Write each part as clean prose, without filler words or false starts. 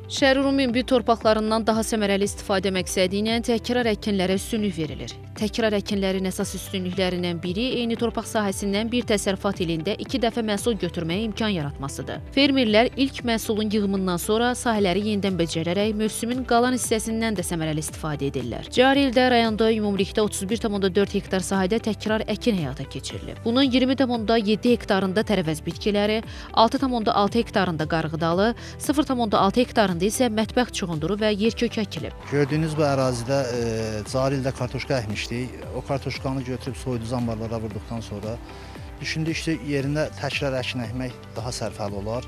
Şəhər ümumi ümumi torpaqlarından daha səmərəli istifadə məqsədi ilə təkrar əkinlərə üstünlük verilir. Təkrar əkinlərin əsas üstünlüklərindən biri eyni torpaq sahəsindən bir təsərrüfat ilində 2 dəfə məhsul götürməyə imkan yaratmasıdır. Fermerlər ilk məhsulun yığımından sonra sahələri yenidən becərərək mövsümün qalan hissəsindən də səmərəli istifadə edirlər. Cari ildə rayonda ümumilikdə 31,4 hektar sahədə təkrar əkin həyata keçirilib. Bunun 20,7 hektarında tərəvəz bitkiləri, 6,6 hektarında qarğıdalı, 0,6 hektarında isə mətbəx çuğunduru və yerkök əkilib. Gördüyünüz bu ərazidə cari ildə kartoşka əkmişdik. O kartoşkanı götürüb soyudu zambarlara vurduqdan sonra düşündük ki, yerində təkrar əkin əkmək daha sərfəli olar.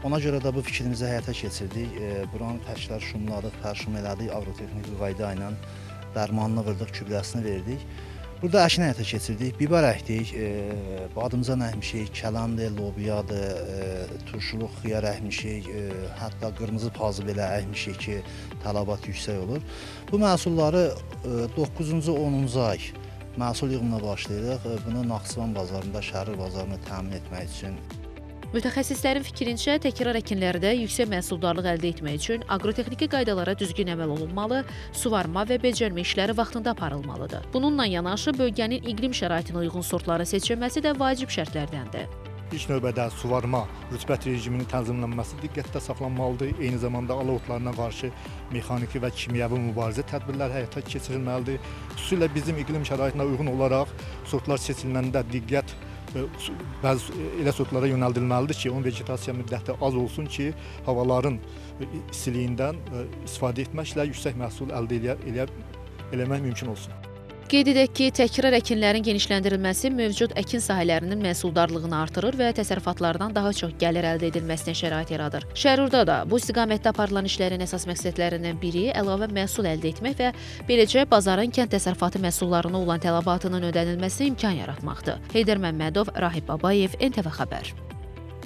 Ona görə də bu fikrimizi həyata keçirdik. Buranı təkrar şumladıq, pərşum elədik, agrotexniki qayda ilə dərmanını vurdıq, kübrəsini verdik. Burada əkin həyata keçirdik, biber əkdik, badımcan əkmişik, kələmdir, lobiyadır, turşuluq xiyar əkmişik, hətta qırmızı pazı belə əkmişik ki, tələbat yüksək olur. Bu məhsulları 9-cu, 10-cu ay məhsul yığımına başlayırıq. Bunu Naxçıvan bazarında, Şəhər bazarında təmin etmək üçün. Mütəxəssislərin fikrincə, təkrar əkinlərdə yüksək məhsuldarlıq əldə etmək üçün agrotexniki qaydalara düzgün əməl olunmalı, suvarma və becərmə işləri vaxtında aparılmalıdır. Bununla yanaşı, bölgənin iqlim şəraitinə uyğun sortların seçilməsi də vacib şərtlərdəndir. İlk növbədə suvarma, rütubət rejiminin tənzimlənməsi diqqətdə saxlanmalıdır. Eyni zamanda ala otlarına qarşı mexaniki və kimyəvi mübarizə tədbirləri həyata keçirilməlidir. Xüsusilə bizim iqlim şəraitinə uyğun olaraq sortlar seçiləndə diqqət bəzi elə sortlara yönəldilməlidir ki, onun vegetasiya müddəti az olsun ki, havaların istiliyindən istifadə etməklə yüksək məhsul əldə eləmək mümkün olsun. Qeyd edək ki, təkrar əkinlərin genişləndirilməsi mövcud əkin sahələrinin məhsuldarlığını artırır və təsərrüfatlardan daha çox gəlir əldə edilməsinə şərait yaradır. Şərurda da bu istiqamətdə aparılan işlərin əsas məqsədlərindən biri əlavə məhsul əldə etmək və beləcə bazarın kənd təsərrüfatı məhsullarına olan tələbatının ödənilməsinə imkan yaratmaqdır. Heydər Məmmədov, Rahib Babayev, NTV Xəbər.